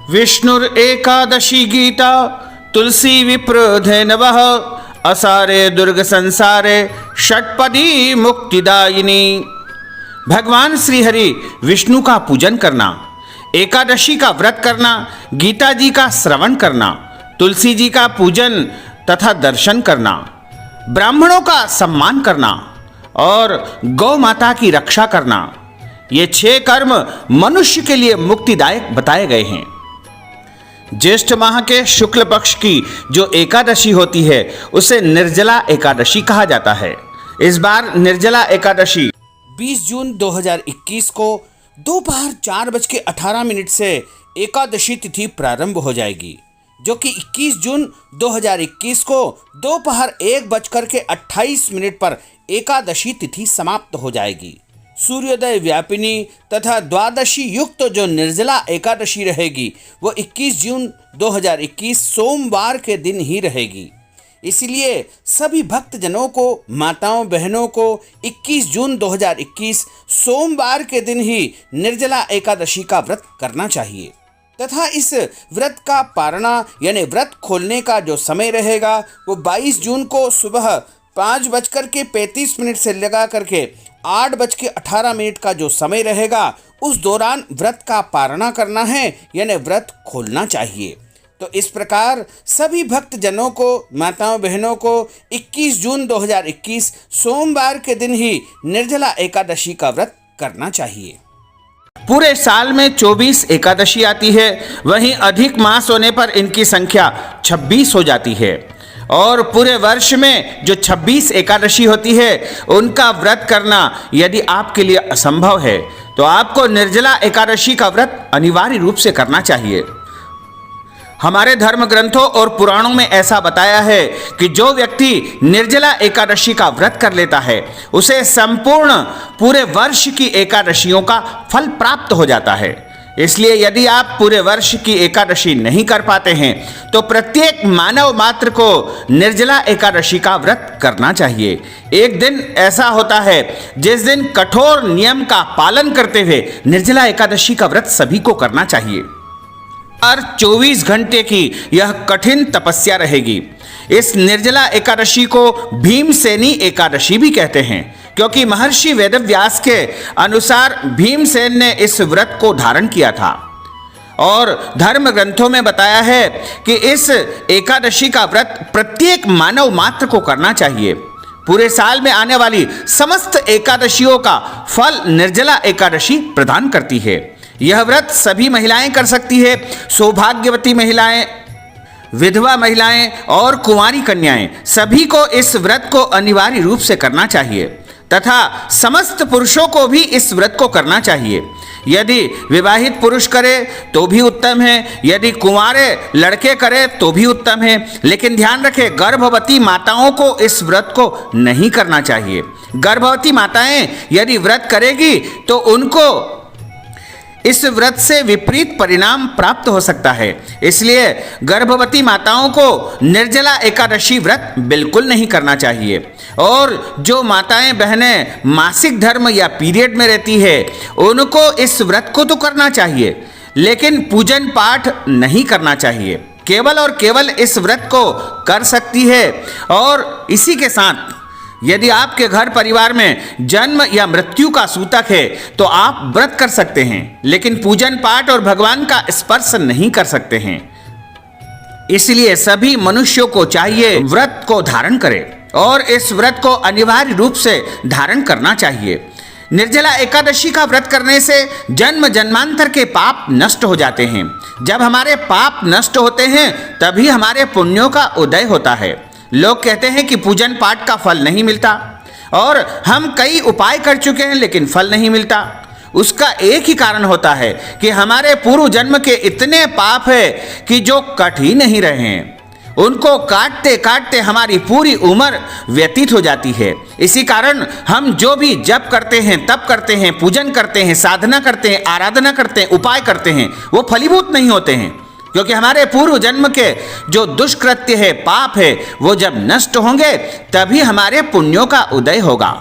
विष्णुरेकादशी गीता तुलसी विप्र धैनवः असारे दुर्ग संसारे षटपदी मुक्तिदायिनी। भगवान श्री हरि विष्णु का पूजन करना, एकादशी का व्रत करना, गीता जी का श्रवण करना, तुलसी जी का पूजन तथा दर्शन करना, ब्राह्मणों का सम्मान करना और गौ माता की रक्षा करना, ये 6 कर्म मनुष्य के लिए मुक्तिदायक बताए गए हैं। ज्येष्ठ माह के शुक्ल पक्ष की जो एकादशी होती है उसे निर्जला एकादशी कहा जाता है। इस बार निर्जला एकादशी 20 जून 2021 को दोपहर 4:18 से एकादशी तिथि प्रारंभ हो जाएगी, जो कि 21 जून 2021 को दोपहर 1:28 पर एकादशी तिथि समाप्त हो जाएगी। सूर्योदय व्यापिनी तथा द्वादशी युक्त जो निर्जला एकादशी रहेगी वो 21 जून 2021 सोमवार के दिन ही रहेगी। इसलिए सभी भक्तजनों को, माताओं बहनों को 21 जून 2021 सोमवार के दिन ही निर्जला एकादशी का व्रत करना चाहिए तथा इस व्रत का पारणा यानी व्रत खोलने का जो समय रहेगा वो 22 जून को सुबह 5:35 से लगा करके 8:18 का जो समय रहेगा उस दौरान व्रत का पारणा करना है यानी व्रत खोलना चाहिए। तो इस प्रकार सभी भक्तजनों को, माताओं बहनों को 21 जून 2021 सोमवार के दिन ही निर्जला एकादशी का व्रत करना चाहिए। पूरे साल में 24 एकादशी आती है, वहीं अधिक मास होने पर इनकी संख्या 26 हो जाती है और पूरे वर्ष में जो 26 एकादशी होती है उनका व्रत करना यदि आपके लिए असंभव है तो आपको निर्जला एकादशी का व्रत अनिवार्य रूप से करना चाहिए। हमारे धर्म ग्रंथों और पुराणों में ऐसा बताया है कि जो व्यक्ति निर्जला एकादशी का व्रत कर लेता है उसे संपूर्ण पूरे वर्ष की एकादशियों का फल प्राप्त हो जाता है। इसलिए यदि आप पूरे वर्ष की एकादशी नहीं कर पाते हैं तो प्रत्येक मानव मात्र को निर्जला एकादशी का व्रत करना चाहिए। एक दिन ऐसा होता है जिस दिन कठोर नियम का पालन करते हुए निर्जला एकादशी का व्रत सभी को करना चाहिए और 24 घंटे की यह कठिन तपस्या रहेगी। इस निर्जला एकादशी को भीमसेनी एकादशी भी कहते हैं, क्योंकि महर्षि वेदव्यास के अनुसार भीमसेन ने इस व्रत को धारण किया था और धर्म ग्रंथों में बताया है कि इस एकादशी का व्रत प्रत्येक मानव मात्र को करना चाहिए। पूरे साल में आने वाली समस्त एकादशियों का फल निर्जला एकादशी प्रदान करती है। यह व्रत सभी महिलाएं कर सकती है। सौभाग्यवती महिलाएं, विधवा महिलाएं और कुंवारी कन्याएं सभी को इस व्रत को अनिवार्य रूप से करना चाहिए तथा समस्त पुरुषों को भी इस व्रत को करना चाहिए। यदि विवाहित पुरुष करे तो भी उत्तम है, यदि कुंवारे लड़के करे तो भी उत्तम है, लेकिन ध्यान रखें गर्भवती माताओं को इस व्रत को नहीं करना चाहिए। गर्भवती माताएं यदि व्रत करेगी तो उनको इस व्रत से विपरीत परिणाम प्राप्त हो सकता है। इसलिए गर्भवती माताओं को निर्जला एकादशी व्रत बिल्कुल नहीं करना चाहिए और जो माताएं बहनें मासिक धर्म या पीरियड में रहती है उनको इस व्रत को तो करना चाहिए, लेकिन पूजन पाठ नहीं करना चाहिए। केवल और केवल इस व्रत को कर सकती है और इसी के साथ यदि आपके घर परिवार में जन्म या मृत्यु का सूतक है तो आप व्रत कर सकते हैं, लेकिन पूजन पाठ और भगवान का स्पर्श नहीं कर सकते हैं। इसलिए सभी मनुष्यों को चाहिए व्रत को धारण करें और इस व्रत को अनिवार्य रूप से धारण करना चाहिए। निर्जला एकादशी का व्रत करने से जन्म जन्मांतर के पाप नष्ट हो जाते हैं। जब हमारे पाप नष्ट होते हैं तभी हमारे पुण्यों का उदय होता है। लोग कहते हैं कि पूजन पाठ का फल नहीं मिलता और हम कई उपाय कर चुके हैं लेकिन फल नहीं मिलता। उसका एक ही कारण होता है कि हमारे पूर्व जन्म के इतने पाप है कि जो कट ही नहीं रहे हैं। उनको काटते काटते हमारी पूरी उम्र व्यतीत हो जाती है। इसी कारण हम जो भी जप करते हैं, तप करते हैं, पूजन करते हैं, साधना करते हैं, आराधना करते हैं, उपाय करते हैं, वो फलीभूत नहीं होते हैं, क्योंकि हमारे पूर्व जन्म के जो दुष्कृत्य है, पाप है, वो जब नष्ट होंगे तभी हमारे पुण्यों का उदय होगा।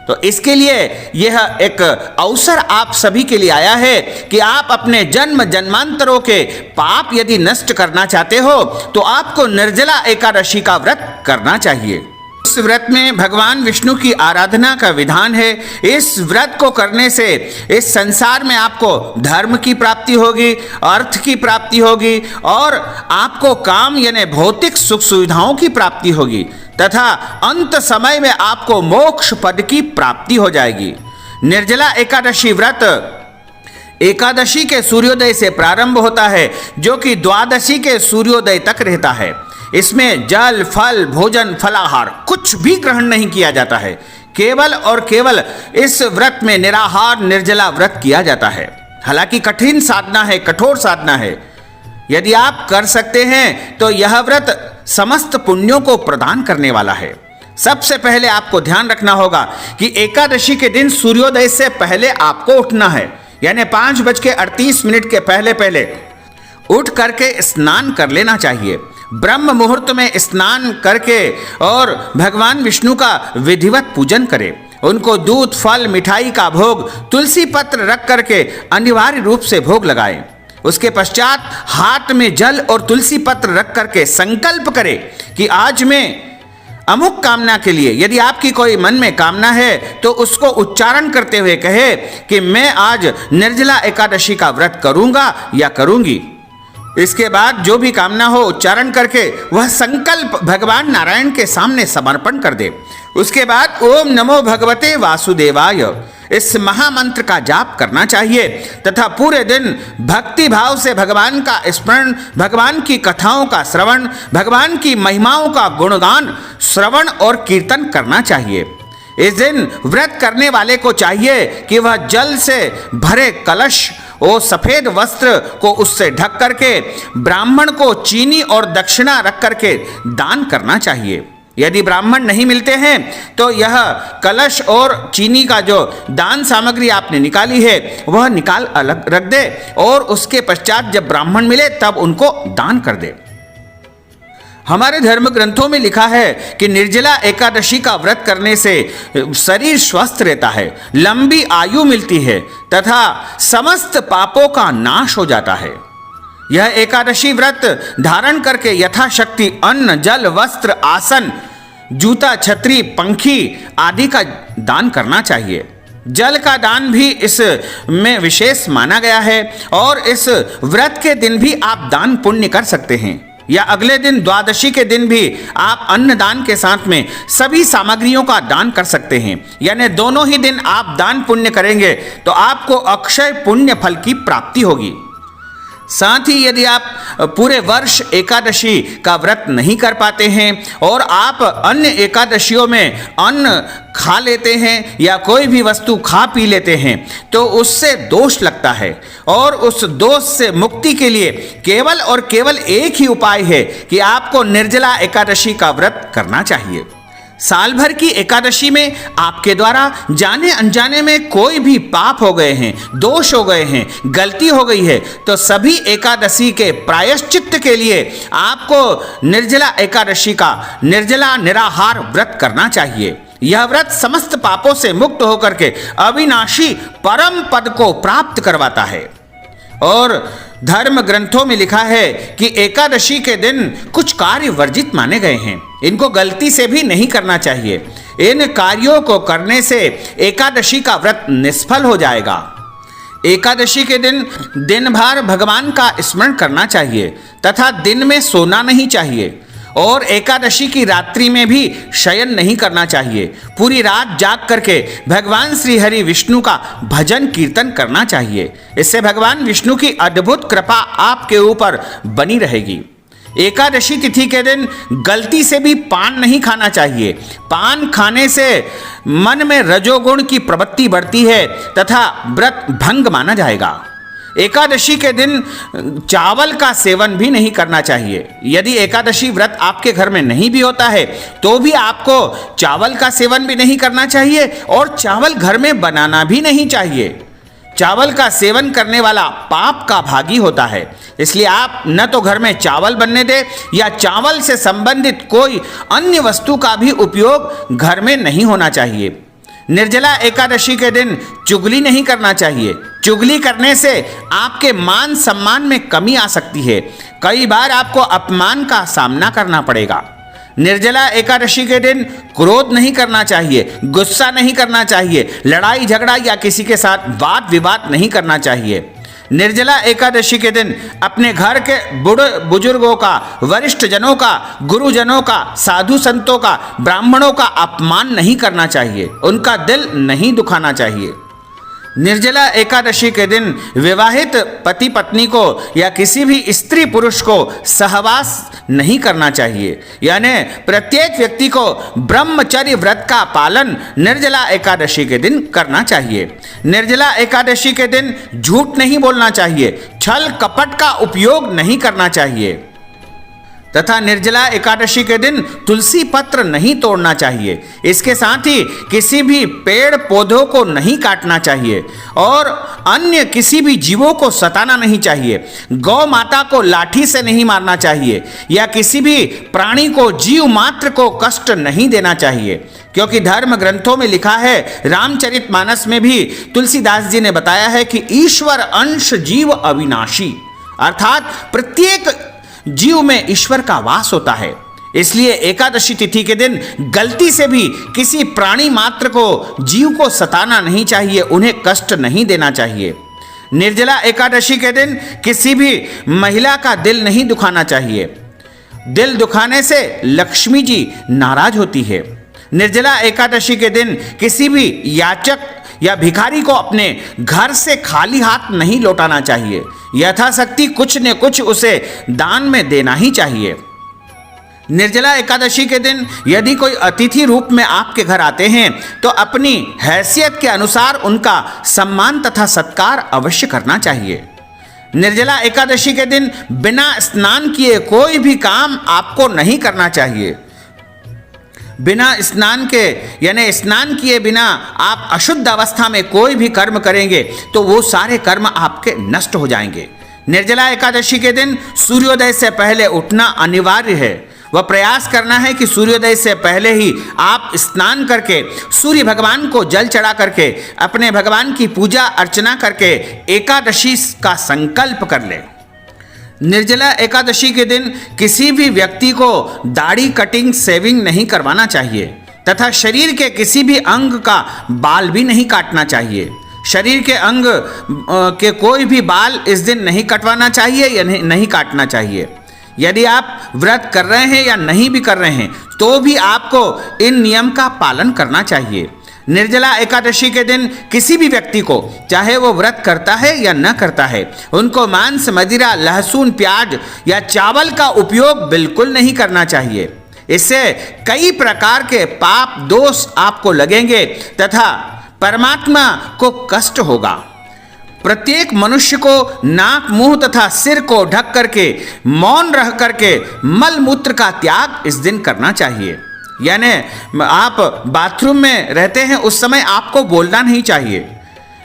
तो इसके लिए यह एक अवसर आप सभी के लिए आया है कि आप अपने जन्म जन्मांतरों के पाप यदि नष्ट करना चाहते हो तो आपको निर्जला एकादशी का व्रत करना चाहिए। इस व्रत में भगवान विष्णु की आराधना का विधान है। इस व्रत को करने से इस संसार में आपको धर्म की प्राप्ति होगी, अर्थ की प्राप्ति होगी और आपको काम यानी भौतिक सुख सुविधाओं की प्राप्ति होगी तथा अंत समय में आपको मोक्ष पद की प्राप्ति हो जाएगी। निर्जला एकादशी व्रत एकादशी के सूर्योदय से प्रारंभ होता है जो कि द्वादशी के सूर्योदय तक रहता है। इसमें जल, फल, भोजन, फलाहार कुछ भी ग्रहण नहीं किया जाता है। केवल और केवल इस व्रत में निराहार निर्जला व्रत किया जाता है। हालांकि कठिन साधना है, कठोर साधना है। यदि आप कर सकते हैं तो यह व्रत समस्त पुण्यों को प्रदान करने वाला है। सबसे पहले आपको ध्यान रखना होगा कि एकादशी के दिन सूर्योदय से पहले आपको उठना है, यानी 5:38 के पहले पहले उठ करके स्नान कर लेना चाहिए। ब्रह्म मुहूर्त में स्नान करके और भगवान विष्णु का विधिवत पूजन करें। उनको दूध, फल, मिठाई का भोग, तुलसी पत्र रख करके अनिवार्य रूप से भोग लगाएं। उसके पश्चात हाथ में जल और तुलसी पत्र रख करके संकल्प करें कि आज मैं अमुक कामना के लिए, यदि आपकी कोई मन में कामना है तो उसको उच्चारण करते हुए कहे कि मैं आज निर्जला एकादशी का व्रत करूंगा या करूंगी। इसके बाद जो भी कामना हो उच्चारण करके वह संकल्प भगवान नारायण के सामने समर्पण कर दे। उसके बाद ओम नमो भगवते वासुदेवाय इस महामंत्र का जाप करना चाहिए तथा पूरे दिन भक्ति भाव से भगवान का स्मरण, भगवान की कथाओं का श्रवण, भगवान की महिमाओं का गुणगान श्रवण और कीर्तन करना चाहिए। इस दिन व्रत करने वाले को चाहिए कि वह जल से भरे कलश और सफेद वस्त्र को उससे ढक करके ब्राह्मण को चीनी और दक्षिणा रख करके दान करना चाहिए। यदि ब्राह्मण नहीं मिलते हैं तो यह कलश और चीनी का जो दान सामग्री आपने निकाली है वह निकाल अलग रख दे और उसके पश्चात जब ब्राह्मण मिले तब उनको दान कर दे। हमारे धर्म ग्रंथों में लिखा है कि निर्जला एकादशी का व्रत करने से शरीर स्वस्थ रहता है, लंबी आयु मिलती है तथा समस्त पापों का नाश हो जाता है। यह एकादशी व्रत धारण करके यथाशक्ति अन्न, जल, वस्त्र, आसन, जूता, छतरी, पंखी आदि का दान करना चाहिए। जल का दान भी इसमें विशेष माना गया है और इस व्रत के दिन भी आप दान पुण्य कर सकते हैं या अगले दिन द्वादशी के दिन भी आप अन्न दान के साथ में सभी सामग्रियों का दान कर सकते हैं। यानी दोनों ही दिन आप दान पुण्य करेंगे तो आपको अक्षय पुण्य फल की प्राप्ति होगी। साथ ही यदि आप पूरे वर्ष एकादशी का व्रत नहीं कर पाते हैं और आप अन्य एकादशियों में अन्न खा लेते हैं या कोई भी वस्तु खा पी लेते हैं तो उससे दोष लगता है और उस दोष से मुक्ति के लिए केवल और केवल एक ही उपाय है कि आपको निर्जला एकादशी का व्रत करना चाहिए। साल भर की एकादशी में आपके द्वारा जाने अनजाने में कोई भी पाप हो गए हैं, दोष हो गए हैं, गलती हो गई है तो सभी एकादशी के प्रायश्चित्त के लिए आपको निर्जला एकादशी का निर्जला निराहार व्रत करना चाहिए। यह व्रत समस्त पापों से मुक्त होकर के अविनाशी परम पद को प्राप्त करवाता है। और धर्म ग्रंथों में लिखा है कि एकादशी के दिन कुछ कार्य वर्जित माने गए हैं, इनको गलती से भी नहीं करना चाहिए। इन कार्यों को करने से एकादशी का व्रत निष्फल हो जाएगा। एकादशी के दिन दिन भर भगवान का स्मरण करना चाहिए तथा दिन में सोना नहीं चाहिए और एकादशी की रात्रि में भी शयन नहीं करना चाहिए। पूरी रात जाग करके भगवान श्री हरि विष्णु का भजन कीर्तन करना चाहिए। इससे भगवान विष्णु की अद्भुत कृपा आपके ऊपर बनी रहेगी। एकादशी तिथि के दिन गलती से भी पान नहीं खाना चाहिए। पान खाने से मन में रजोगुण की प्रवृत्ति बढ़ती है तथा व्रत भंग माना जाएगा। एकादशी के दिन चावल का सेवन भी नहीं करना चाहिए। यदि एकादशी व्रत आपके घर में नहीं भी होता है तो भी आपको चावल का सेवन भी नहीं करना चाहिए और चावल घर में बनाना भी नहीं चाहिए। चावल का सेवन करने वाला पाप का भागी होता है, इसलिए आप न तो घर में चावल बनने दें या चावल से संबंधित कोई अन्य वस्तु का भी उपयोग घर में नहीं होना चाहिए। निर्जला एकादशी के दिन चुगली नहीं करना चाहिए। चुगली करने से आपके मान सम्मान में कमी आ सकती है। कई बार आपको अपमान का सामना करना पड़ेगा। निर्जला एकादशी के दिन क्रोध नहीं करना चाहिए, गुस्सा नहीं करना चाहिए, लड़ाई झगड़ा या किसी के साथ वाद विवाद नहीं करना चाहिए। निर्जला एकादशी के दिन अपने घर के बूढ़े बुजुर्गों का, वरिष्ठ जनों का, गुरुजनों का, साधु संतों का, ब्राह्मणों का अपमान नहीं करना चाहिए, उनका दिल नहीं दुखाना चाहिए। निर्जला एकादशी के दिन विवाहित पति पत्नी को या किसी भी स्त्री पुरुष को सहवास नहीं करना चाहिए। यानी प्रत्येक व्यक्ति को ब्रह्मचर्य व्रत का पालन निर्जला एकादशी के दिन करना चाहिए। निर्जला एकादशी के दिन झूठ नहीं बोलना चाहिए, छल कपट का उपयोग नहीं करना चाहिए तथा निर्जला एकादशी के दिन तुलसी पत्र नहीं तोड़ना चाहिए। इसके साथ ही किसी भी पेड़ पौधों को नहीं काटना चाहिए और अन्य किसी भी जीवों को सताना नहीं चाहिए। गौ माता को लाठी से नहीं मारना चाहिए या किसी भी प्राणी को, जीव मात्र को कष्ट नहीं देना चाहिए, क्योंकि धर्म ग्रंथों में लिखा है, रामचरितमानस में भी तुलसीदास जी ने बताया है कि ईश्वर अंश जीव अविनाशी, अर्थात प्रत्येक जीव में ईश्वर का वास होता है। इसलिए एकादशी तिथि के दिन गलती से भी किसी प्राणी मात्र को, जीव को सताना नहीं चाहिए, उन्हें कष्ट नहीं देना चाहिए। निर्जला एकादशी के दिन किसी भी महिला का दिल नहीं दुखाना चाहिए। दिल दुखाने से लक्ष्मी जी नाराज होती है। निर्जला एकादशी के दिन किसी भी याचक या भिखारी को अपने घर से खाली हाथ नहीं लौटाना चाहिए। यथाशक्ति कुछ न कुछ उसे दान में देना ही चाहिए। निर्जला एकादशी के दिन यदि कोई अतिथि रूप में आपके घर आते हैं तो अपनी हैसियत के अनुसार उनका सम्मान तथा सत्कार अवश्य करना चाहिए। निर्जला एकादशी के दिन बिना स्नान किए कोई भी काम आपको नहीं करना चाहिए। बिना स्नान के यानी स्नान किए बिना आप अशुद्ध अवस्था में कोई भी कर्म करेंगे तो वो सारे कर्म आपके नष्ट हो जाएंगे। निर्जला एकादशी के दिन सूर्योदय से पहले उठना अनिवार्य है। वह प्रयास करना है कि सूर्योदय से पहले ही आप स्नान करके सूर्य भगवान को जल चढ़ा करके अपने भगवान की पूजा अर्चना करके एकादशी का संकल्प कर लें। निर्जला एकादशी के दिन किसी भी व्यक्ति को दाढ़ी कटिंग शेविंग नहीं करवाना चाहिए तथा शरीर के किसी भी अंग का बाल भी नहीं काटना चाहिए। शरीर के अंग के कोई भी बाल इस दिन नहीं कटवाना चाहिए या नहीं काटना चाहिए। यदि आप व्रत कर रहे हैं या नहीं भी कर रहे हैं तो भी आपको इन नियम का पालन करना चाहिए। निर्जला एकादशी के दिन किसी भी व्यक्ति को, चाहे वो व्रत करता है या न करता है, उनको मांस, मदिरा, लहसुन, प्याज या चावल का उपयोग बिल्कुल नहीं करना चाहिए। इससे कई प्रकार के पाप दोष आपको लगेंगे तथा परमात्मा को कष्ट होगा। प्रत्येक मनुष्य को नाक, मुंह तथा सिर को ढक करके मौन रह करके मल मूत्र का त्याग इस दिन करना चाहिए। यानी आप बाथरूम में रहते हैं उस समय आपको बोलना नहीं चाहिए।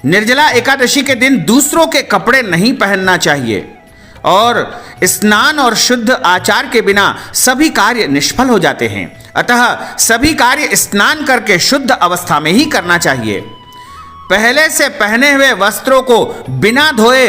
निर्जला एकादशी के दिन दूसरों के कपड़े नहीं पहनना चाहिए और स्नान और शुद्ध आचार के बिना सभी कार्य निष्फल हो जाते हैं। अतः सभी कार्य स्नान करके शुद्ध अवस्था में ही करना चाहिए। पहले से पहने हुए वस्त्रों को बिना धोए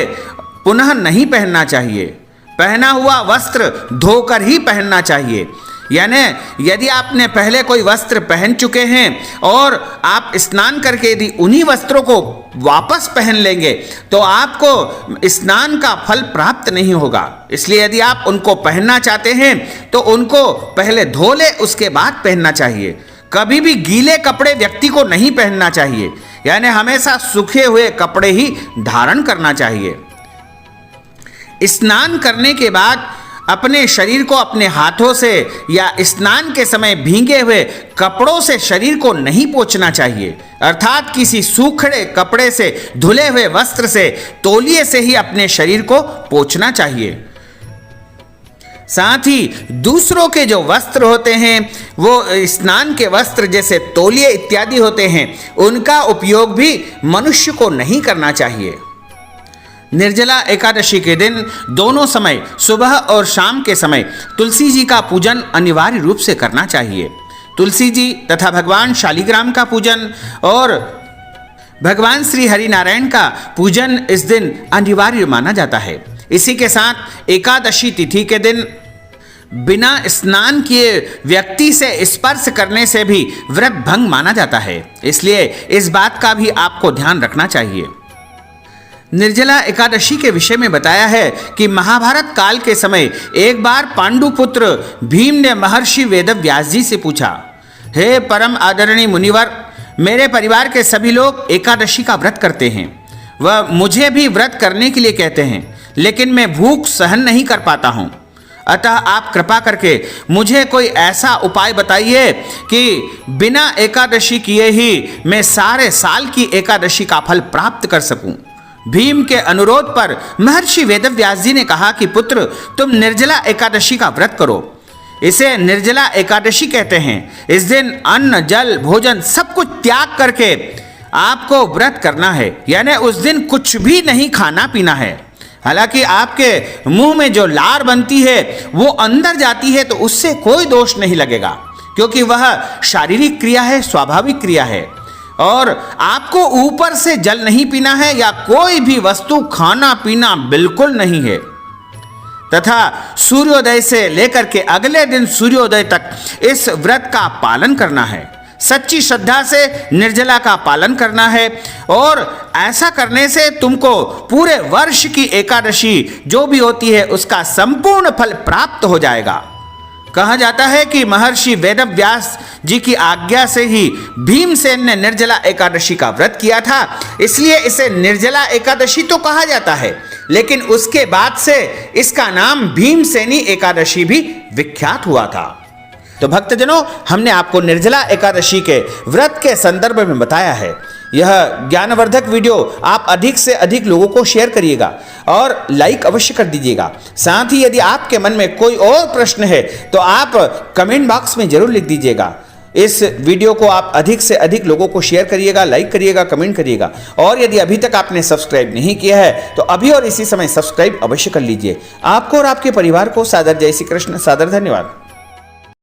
पुनः नहीं पहनना चाहिए। पहना हुआ वस्त्र धोकर ही पहनना चाहिए। यानी यदि आपने पहले कोई वस्त्र पहन चुके हैं और आप स्नान करके यदि उन्हीं वस्त्रों को वापस पहन लेंगे तो आपको स्नान का फल प्राप्त नहीं होगा। इसलिए यदि आप उनको पहनना चाहते हैं तो उनको पहले धो ले, उसके बाद पहनना चाहिए। कभी भी गीले कपड़े व्यक्ति को नहीं पहनना चाहिए। यानी हमेशा सूखे हुए कपड़े ही धारण करना चाहिए। स्नान करने के बाद अपने शरीर को अपने हाथों से या स्नान के समय भींगे हुए कपड़ों से शरीर को नहीं पोंछना चाहिए। अर्थात किसी सूखे कपड़े से, धुले हुए वस्त्र से, तौलिए से ही अपने शरीर को पोंछना चाहिए। साथ ही दूसरों के जो वस्त्र होते हैं वो स्नान के वस्त्र जैसे तौलिए इत्यादि होते हैं, उनका उपयोग भी मनुष्य को नहीं करना चाहिए। निर्जला एकादशी के दिन दोनों समय, सुबह और शाम के समय तुलसी जी का पूजन अनिवार्य रूप से करना चाहिए, तुलसी जी तथा भगवान शालिग्राम का पूजन और भगवान श्री हरि नारायण का पूजन इस दिन अनिवार्य माना जाता है। इसी के साथ एकादशी तिथि के दिन बिना स्नान किए व्यक्ति से स्पर्श करने से भी व्रत भंग माना जाता है, इसलिए इस बात का भी आपको ध्यान रखना चाहिए। निर्जला एकादशी के विषय में बताया है कि महाभारत काल के समय एक बार पांडुपुत्र भीम ने महर्षि वेदव्यास जी से पूछा, हे परम आदरणीय मुनिवर, मेरे परिवार के सभी लोग एकादशी का व्रत करते हैं, वह मुझे भी व्रत करने के लिए कहते हैं, लेकिन मैं भूख सहन नहीं कर पाता हूँ। अतः आप कृपा करके मुझे कोई ऐसा उपाय बताइए कि बिना एकादशी किए ही मैं सारे साल की एकादशी का फल प्राप्त कर सकूं। भीम के अनुरोध पर महर्षि वेदव्यास जी ने कहा कि पुत्र, तुम निर्जला एकादशी का व्रत करो। इसे निर्जला एकादशी कहते हैं। इस दिन अन्न जल भोजन सब कुछ त्याग करके आपको व्रत करना है, यानी उस दिन कुछ भी नहीं खाना पीना है। हालांकि आपके मुंह में जो लार बनती है वो अंदर जाती है तो उससे कोई दोष नहीं लगेगा, क्योंकि वह शारीरिक क्रिया है, स्वाभाविक क्रिया है। और आपको ऊपर से जल नहीं पीना है या कोई भी वस्तु खाना पीना बिल्कुल नहीं है, तथा सूर्योदय से लेकर के अगले दिन सूर्योदय तक इस व्रत का पालन करना है। सच्ची श्रद्धा से निर्जला का पालन करना है और ऐसा करने से तुमको पूरे वर्ष की एकादशी जो भी होती है उसका संपूर्ण फल प्राप्त हो जाएगा। कहा जाता है कि महर्षि वेदव्यास जी की आज्ञा से ही भीमसेन ने निर्जला एकादशी का व्रत किया था, इसलिए इसे निर्जला एकादशी तो कहा जाता है, लेकिन उसके बाद से इसका नाम भीमसेनी एकादशी भी विख्यात हुआ था। तो भक्तजनों, हमने आपको निर्जला एकादशी के व्रत के संदर्भ में बताया है। यह ज्ञानवर्धक वीडियो आप अधिक से अधिक लोगों को शेयर करिएगा और लाइक अवश्य कर दीजिएगा। साथ ही यदि आपके मन में कोई और प्रश्न है तो आप कमेंट बॉक्स में जरूर लिख दीजिएगा। इस वीडियो को आप अधिक से अधिक लोगों को शेयर करिएगा, लाइक करिएगा, कमेंट करिएगा। और यदि अभी तक आपने सब्सक्राइब नहीं किया है तो अभी और इसी समय सब्सक्राइब अवश्य कर लीजिए। आपको और आपके परिवार को सादर जय श्री कृष्ण, सादर धन्यवाद।